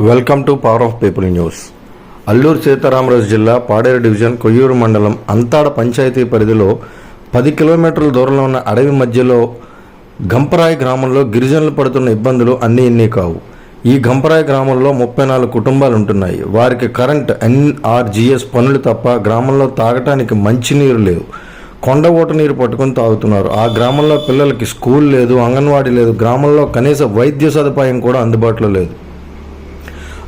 Welcome to Power of People News. Alluri Sitaramaraju జిల్లా Paderu division Koyyuru మండలం అంతాడ పంచాయతీ పరిధిలో 10 కిలోమీటర్ల దూరంలో ఉన్న అడవి మధ్యలో గంపరాయి గ్రామంలో గిరిజనులు పడుతున్న ఇబ్బందులు అన్నీ ఇన్ని కావు. ఈ గంపరాయి గ్రామంలో 34 కుటుంబాలు ఉంటున్నాయి. వారికి కరెంట్, ఎన్ఆర్జీఎస్ పనులు తప్ప గ్రామంలో తాగటానికి మంచినీరు లేవు. కొండ ఊట నీరు పట్టుకొని తాగుతున్నారు. ఆ గ్రామంలో పిల్లలకి స్కూల్ లేదు, అంగన్వాడీ లేదు. గ్రామంలో కనీస వైద్య సదుపాయం కూడా అందుబాటులో లేదు.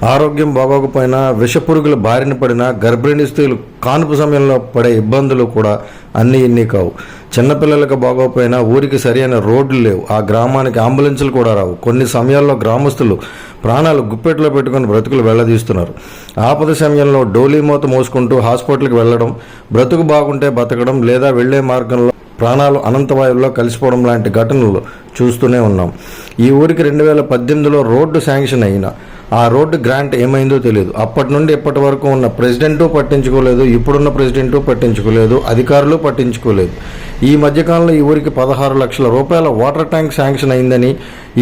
ఆరోగ్యం బాగోకపోయినా, విషపురుగుల బారిన పడినా, గర్భిణీ స్త్రీలు కానుపు సమయంలో పడే ఇబ్బందులు కూడా అన్నీ ఇన్ని కావు. చిన్నపిల్లలకు బాగోకపోయినా ఊరికి సరైన రోడ్లు లేవు. ఆ గ్రామానికి అంబులెన్సులు కూడా రావు. కొన్ని సమయాల్లో గ్రామస్తులు ప్రాణాలు గుప్పెట్లో పెట్టుకుని బ్రతుకులు వెళ్లదీస్తున్నారు. ఆపద సమయంలో డోలీ మూత మోసుకుంటూ హాస్పిటల్కి వెళ్లడం, బ్రతుకు బాగుంటే బతకడం, లేదా వెళ్లే మార్గంలో ప్రాణాలు అనంతవాయువుల్లో కలిసిపోవడం లాంటి ఘటనలు చూస్తూనే ఉన్నాం. ఈ ఊరికి 2018లో రోడ్డు శాంక్షన్ అయినా ఆ రోడ్డు గ్రాంట్ ఏమైందో తెలియదు. అప్పటి నుండి ఇప్పటి వరకు ఉన్న ప్రెసిడెంటు పట్టించుకోలేదు, ఇప్పుడున్న ప్రెసిడెంటు పట్టించుకోలేదు, అధికారులు పట్టించుకోలేదు. ఈ మధ్యకాలంలో ఈ ఊరికి 16 లక్షల రూపాయల వాటర్ ట్యాంక్ శాంక్షన్ అయిందని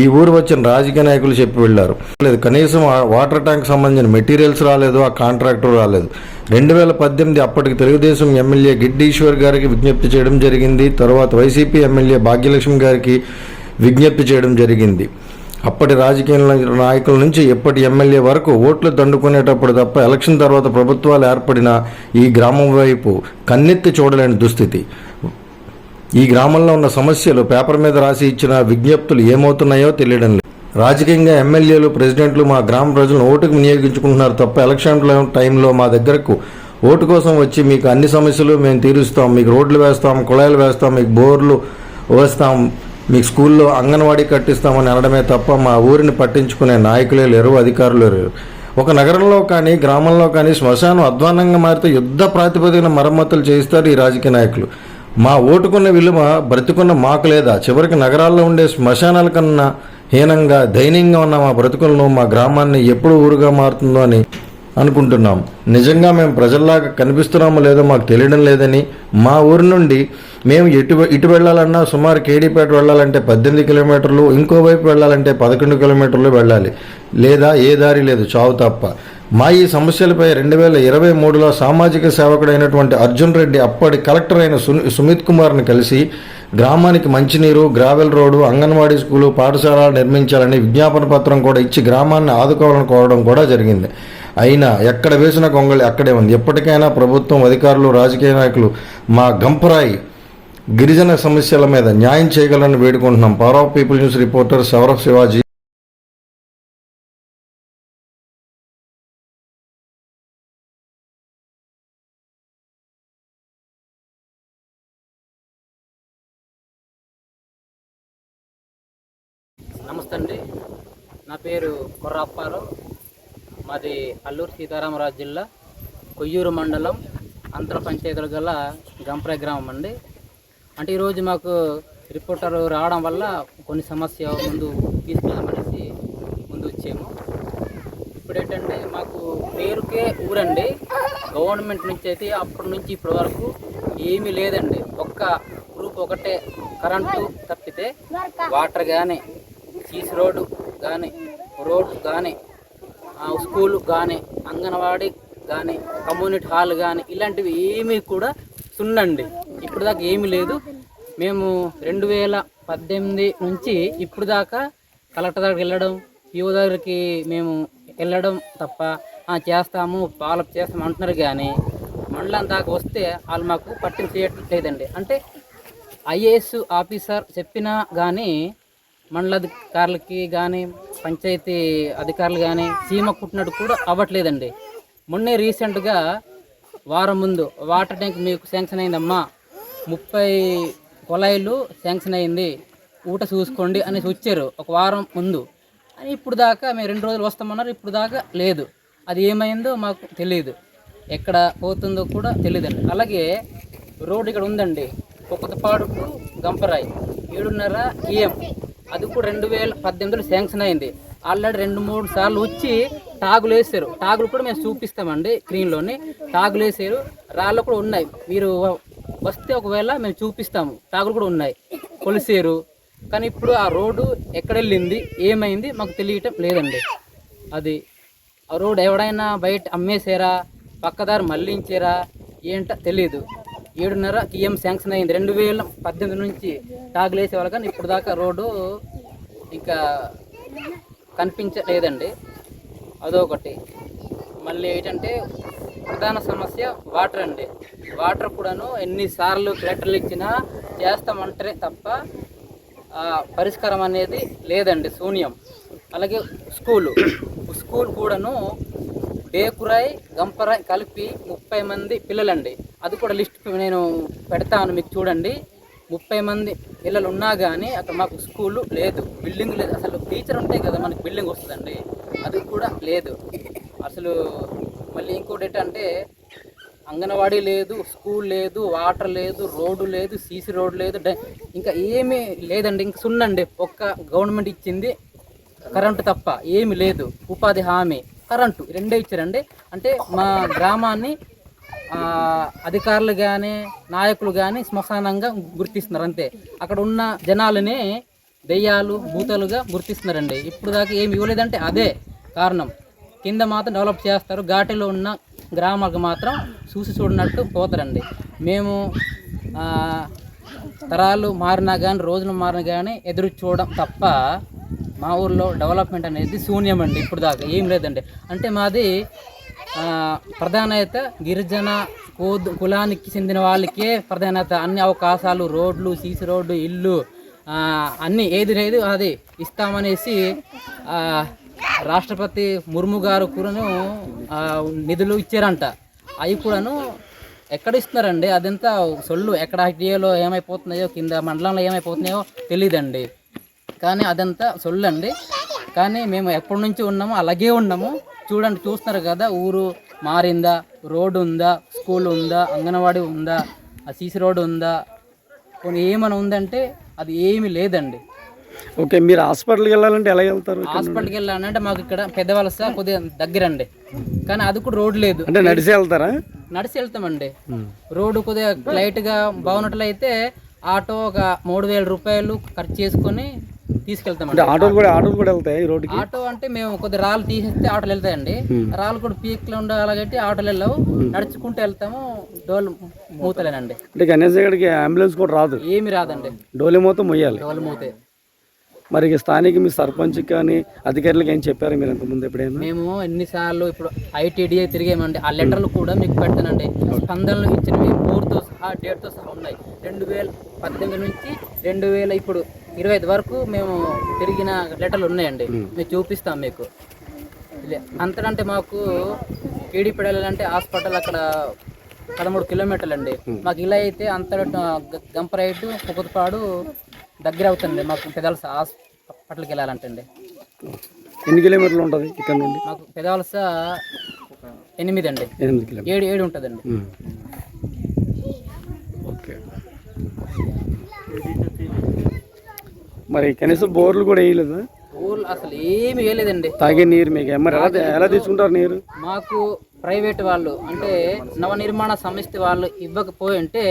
ఈ ఊరు వచ్చిన రాజకీయ నాయకులు చెప్పి వెళ్లారు. లేదు, కనీసం ఆ వాటర్ ట్యాంక్ సంబంధించిన మెటీరియల్స్ రాలేదు, ఆ కాంట్రాక్టర్ రాలేదు. 2018 అప్పటికి తెలుగుదేశం ఎమ్మెల్యే గిడ్డి ఈశ్వర్ గారికి విజ్ఞప్తి చేయడం జరిగింది. తర్వాత వైసీపీ ఎమ్మెల్యే భాగ్యలక్ష్మి గారికి విజ్ఞప్తి చేయడం జరిగింది. అప్పటి రాజకీయ నాయకుల నుంచి ఎప్పటి ఎమ్మెల్యే వరకు ఓట్లు దండుకునేటప్పుడు తప్ప ఎలక్షన్ తర్వాత ప్రభుత్వాలు ఏర్పడిన ఈ గ్రామం వైపు కన్నెత్తి చూడలేని దుస్థితి. ఈ గ్రామంలో ఉన్న సమస్యలు పేపర్ మీద రాసి ఇచ్చిన విజ్ఞప్తులు ఏమవుతున్నాయో తెలియడం లేదు. రాజకీయంగా ఎమ్మెల్యేలు, ప్రెసిడెంట్లు మా గ్రామ ప్రజలను ఓటుకు వినియోగించుకుంటున్నారు తప్ప ఎలక్షన్ టైంలో మా దగ్గరకు ఓటు కోసం వచ్చి మీకు అన్ని సమస్యలు మేము తీరుస్తాం, మీకు రోడ్లు వేస్తాం, కుళాయిలు వేస్తాం, మీకు బోర్లు వేస్తాం, మీకు స్కూల్లో అంగన్వాడీ కట్టిస్తామని అనడమే తప్ప మా ఊరిని పట్టించుకునే నాయకులే లేరు, అధికారులు లేరు. ఒక నగరంలో కానీ గ్రామంలో కానీ శ్మశానం అధ్వానంగా మారితే యుద్ధ ప్రాతిపదికన మరమ్మతులు చేయిస్తారు ఈ రాజకీయ నాయకులు. మా ఓటుకున్న విలువ బ్రతుకున్న మాకు లేదా? చివరికి నగరాల్లో ఉండే శ్మశానాల కన్నా హీనంగా, దైన్యంగా ఉన్న మా బ్రతుకులను, మా గ్రామాన్ని ఎప్పుడు ఊరుగా మారుతుందో అని అనుకుంటున్నాం. నిజంగా మేము ప్రజల్లాగా కనిపిస్తున్నామో లేదో మాకు తెలియడం లేదని, మా ఊరి నుండి మేము ఇటు వెళ్ళాలన్నా సుమారు కేడీపేట వెళ్ళాలంటే 18 కిలోమీటర్లు, ఇంకోవైపు వెళ్ళాలంటే 11 కిలోమీటర్లు వెళ్ళాలి, లేదా ఏ దారి లేదు, చావు తప్ప. మా ఈ సమస్యలపై 2023లో సామాజిక సేవకుడైనటువంటి అర్జున్ రెడ్డి అప్పటి కలెక్టర్ అయిన సుమిత్ కుమార్ని కలిసి గ్రామానికి మంచినీరు, గ్రావెల్ రోడ్డు, అంగన్వాడీ స్కూలు, పాఠశాల నిర్మించాలని విజ్ఞాపన పత్రం కూడా ఇచ్చి గ్రామాన్ని ఆదుకోవాలని కోరడం కూడా జరిగింది. అయినా ఎక్కడ వేసిన గొంగళి అక్కడే ఉంది. ఎప్పటికైనా ప్రభుత్వం, అధికారులు, రాజకీయ నాయకులు మా గంపరాయి గిరిజన సమస్యల మీద న్యాయం చేయగలని వేడుకుంటున్నాం. Power of People News reporter Saurav Shivaji. నమస్తే అండి, నా పేరు కొర్ర అప్పారావు. మాది అల్లూరు సీతారామరాజు జిల్లా కొయ్యూరు మండలం అంతర పంచాయతీలు గల గంపరాయి గ్రామం అండి. అంటే ఈరోజు మాకు రిపోర్టర్ రావడం వల్ల కొన్ని సమస్య ముందు తీసుకెళ్ళమనేసి ముందు వచ్చాము. ఇప్పుడు ఏంటంటే మాకు పేరుకే ఊరండి. గవర్నమెంట్ నుంచి అయితే అప్పటి నుంచి ఇప్పటి వరకు ఏమీ లేదండి. ఒక్క గ్రూప్ ఒకటే కరెంటు తప్పితే వాటర్ కానీ, సీసీ రోడ్డు కానీ, రోడ్డు కానీ, స్కూలు కానీ, అంగన్వాడీ కానీ, కమ్యూనిటీ హాల్ కానీ ఇలాంటివి ఏమీ కూడా సున్నండి. ఇప్పుడు దాకా ఏమీ లేదు. మేము 2018 నుంచి ఇప్పుడు దాకా కలెక్టర్ దగ్గరికి వెళ్ళడం, పిఓ దగ్గరికి మేము వెళ్ళడం తప్ప చేస్తాము, పాలప్ చేస్తాము అంటున్నారు. కానీ మళ్ళీ దాకా వస్తే వాళ్ళు మాకు పట్టించేయట్లేదండి. అంటే ఐఏఎస్ ఆఫీసర్ చెప్పినా కానీ మండలాధికారులకి కానీ, పంచాయతీ అధికారులు కానీ సీమ కుట్టినట్టు కూడా అవ్వట్లేదండి. మొన్నే రీసెంట్గా వారం ముందు వాటర్ ట్యాంక్ మీకు శాంక్షన్ అయిందమ్మా, 30 కుళాయిలు శాంక్షన్ అయింది, ఊట చూసుకోండి అనేసి వచ్చారు ఒక వారం ముందు. అని ఇప్పుడు దాకా మేము 2 రోజులు వస్తామన్నారు, ఇప్పుడు దాకా లేదు. అది ఏమైందో మాకు తెలియదు, ఎక్కడ పోతుందో కూడా తెలియదండి. అలాగే రోడ్డు ఇక్కడ ఉందండి, కొత్తపాడు టు గంపరాయి 7.5 km. అది కూడా 2018లో శాంక్షన్ అయింది. ఆల్రెడీ 2-3 సార్లు వచ్చి టాగులు వేసారు. టాగులు కూడా మేము చూపిస్తామండి, స్క్రీన్లోని టాగులు వేసారు, రాళ్ళు కూడా ఉన్నాయి. మీరు వస్తే ఒకవేళ మేము చూపిస్తాము, టాగులు కూడా ఉన్నాయి, కొలిసేరు. కానీ ఇప్పుడు ఆ రోడ్డు ఎక్కడ వెళ్ళింది, ఏమైంది మాకు తెలియటం లేదండి. అది ఆ రోడ్ ఎవడైనా బయట అమ్మేసారా, పక్కదారి మళ్ళించారా ఏంటో తెలియదు. 7.5 టీఎం శాంక్షన్ అయింది 2018 నుంచి టాగులు వేసేవాళ్ళు, కానీ ఇప్పుడు దాకా రోడ్డు ఇంకా కనిపించలేదండి. అదొకటి. మళ్ళీ ఏంటంటే ప్రధాన సమస్య వాటర్ అండి. వాటర్ కూడాను ఎన్నిసార్లు లెటర్లు ఇచ్చినా చేస్తామంటారే తప్ప పరిష్కారం అనేది లేదండి, శూన్యం. అలాగే స్కూల్ కూడాను డేకురాయ్ గంపరాయ్ కలిపి 30 మంది పిల్లలండి. అది కూడా లిస్ట్ నేను పెడతాను, మీకు చూడండి. 30 మంది పిల్లలు ఉన్నా కానీ అక్కడ మాకు స్కూలు లేదు, బిల్డింగ్ లేదు. అసలు టీచర్ ఉంటే కదా మనకి బిల్డింగ్ వస్తుందండి, అది కూడా లేదు అసలు. మళ్ళీ ఇంకోటి ఏంటంటే అంగన్వాడీ లేదు, స్కూల్ లేదు, వాటర్ లేదు, రోడ్డు లేదు, సీసీ రోడ్ లేదు, ఇంకా ఏమీ లేదండి. ఇంక సున్నండి. ఒక్క గవర్నమెంట్ ఇచ్చింది కరెంటు తప్ప ఏమి లేదు. ఉపాధి హామీ, కరెంటు రెండే ఇచ్చారండి. అంటే మా గ్రామాన్ని అధికారులు కానీ నాయకులు కానీ శ్మశానంగా గుర్తిస్తున్నారు అంతే. అక్కడ ఉన్న జనాలని దెయ్యాలు భూతాలుగా గుర్తిస్తున్నారండి. ఇప్పుడు దాకా ఏమి ఇవ్వలేదంటే అదే కారణం. కింద మాత్రం డెవలప్ చేస్తారు, ఘాటిలో ఉన్న గ్రామాలకు మాత్రం చూసి చూడనట్టు పోతారండి. మేము తరాలు మారినా కానీ రోజులు మారినా కానీ ఎదురు చూడడం తప్ప మా ఊర్లో డెవలప్మెంట్ అనేది శూన్యం అండి. ఇప్పుడు దాకా ఏం లేదండి. అంటే మాది ప్రధానత గిరిజన కులానికి చెందిన వాళ్ళకే ప్రధానత. అన్ని అవకాశాలు, రోడ్లు, సీసీ రోడ్డు, ఇల్లు అన్నీ ఏది లేదు అది ఇస్తామనేసి రాష్ట్రపతి ముర్ము గారు కూడాను నిధులు ఇచ్చారంట. అవి కూడాను ఎక్కడ ఇస్తున్నారండి, అదంతా సొల్లు. ఎక్కడ ఐటీఏలో ఏమైపోతున్నాయో, కింద మండలంలో ఏమైపోతున్నాయో తెలియదండి. కానీ అదంతా సొల్లు అండి. కానీ మేము ఎప్పటి నుంచి ఉన్నామో అలాగే ఉన్నాము. చూడండి, చూస్తున్నారు కదా, ఊరు మారిందా, రోడ్డు ఉందా, స్కూల్ ఉందా, అంగన్వాడీ ఉందా, ఆ సీసీ రోడ్డు ఉందా, కొన్ని ఏమైనా ఉందంటే అది ఏమీ లేదండి. ఓకే, మీరు హాస్పిటల్కి వెళ్ళాలంటే ఎలా వెళ్తారు? హాస్పిటల్కి వెళ్ళాలంటే మాకు ఇక్కడ పెద్ద వలస కొద్దిగా దగ్గరండి, కానీ అది కూడా రోడ్డు లేదు. అంటే నడిచి వెళ్తారా? నడిచి వెళ్తామండి. రోడ్డు కొద్దిగా లైట్గా బాగున్నట్లయితే ఆటో ఒక 3,000 రూపాయలు ఖర్చు చేసుకొని తీసుకెళ్తామండి. ఆటోలు కూడా వెళ్తాయి ఈ రోడ్డుకి? ఆటో అంటే మేము కొద్ది రాళ్ళు తీసేస్తే ఆటోలు వెళ్తాయండి. రాళ్ళు కూడా పీక్లో ఉండాలి, ఆటోలు వెళ్ళవు. నడుచుకుంటూ వెళ్తాము. డోలు మూతలేనండి. అంటే గణేష్ దగ్గరికి అంబులెన్స్ కూడా రాదు? ఏమి రాదండి, డోలి మూత మొయ్యాలి. డోలు మూతే. మరి స్థానిక మీ సర్పంచ్ కానీ అధికారులకు ఏం చెప్పారు మీరు ఇంతకుముందు ఎప్పుడైనా? మేము ఎన్నిసార్లు ఇప్పుడు ఐటీడీఏ తిరిగామండి. ఆ లెటర్లు కూడా మీకు పెడతానండి. స్పందనలు ఇచ్చినవి ఊరితో సహా డేట్తో సహా ఉన్నాయి. 2018 నుంచి 2025 వరకు మేము తిరిగిన లెటర్లు ఉన్నాయండి. మేము చూపిస్తాం మీకు. అంతకంటే మాకు టీడీపీ వెళ్ళాలంటే హాస్పిటల్ అక్కడ 13 కిలోమీటర్లు అండి. మాకు ఇలా అయితే అంత గంపరైటు కుకతపాడు దగ్గర అవుతుంది. మాకు పెదవలస హాస్పిటల్కి వెళ్ళాలంటే అండి. ఎన్ని కిలోమీటర్లు ఉంటుంది ఇక్కడ నుండి? మాకు పెదవలస 8 అండి. 8 కిలోమీటర్లు 7 ఉంటుందండి. ఓకే. మరి కనీసం బోర్లు కూడా వేయలేదా? బోర్లు అసలు ఏమి వేయలేదండి. తాగే నీరు మీకు ఎలా తీసుకుంటారు నీరు? మాకు ప్రైవేట్ వాళ్ళు అంటే నవనిర్మాణ సంస్థ వాళ్ళు ఇవ్వకపోయి ఉంటే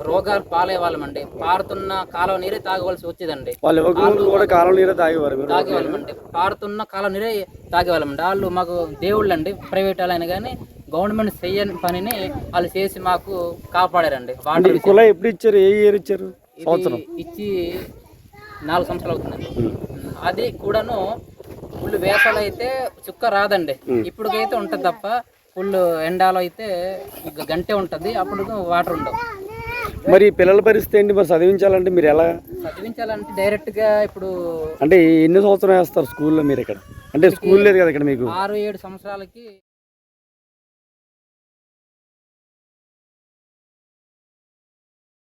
రోగాలు పాలే వాళ్ళమండి. పారుతున్న కాలువ నీరే తాగవలసి వచ్చేదండి. వాళ్ళు కూడా కాలువ నీరే తాగేవాళ్ళమండి. పారుతున్న కాలువ నీరే తాగేవాళ్ళమండి. వాళ్ళు మాకు దేవుళ్ళు అండి. ప్రైవేట్ వాళ్ళైనా కానీ గవర్నమెంట్ చెయ్యని పనిని వాళ్ళు చేసి మాకు కాపాడారండి. వాటర్ ఎప్పుడు ఇచ్చారు? ఏ ఇయర్ ఇచ్చారు? ఇచ్చి 4 సంవత్సరాలు అవుతుందండి. అది కూడాను ఫుల్ వేసలు అయితే చుక్క రాదండి. ఇప్పటికైతే ఉంటుంది తప్ప ఫుల్ ఎండాలో అయితే గంటే ఉంటుంది, అప్పుడు వాటర్ ఉండవు. మరి పిల్లల పరిస్థితి ఏంటి? మరి చదివించాలంటే మీరు ఎలా చదివించాలంటే డైరెక్ట్గా ఇప్పుడు అంటే ఎన్ని సంవత్సరం వేస్తారు స్కూల్లో మీరు ఇక్కడ? అంటే స్కూల్ లేదు కదా ఇక్కడ మీకు? 6-7 సంవత్సరాలకి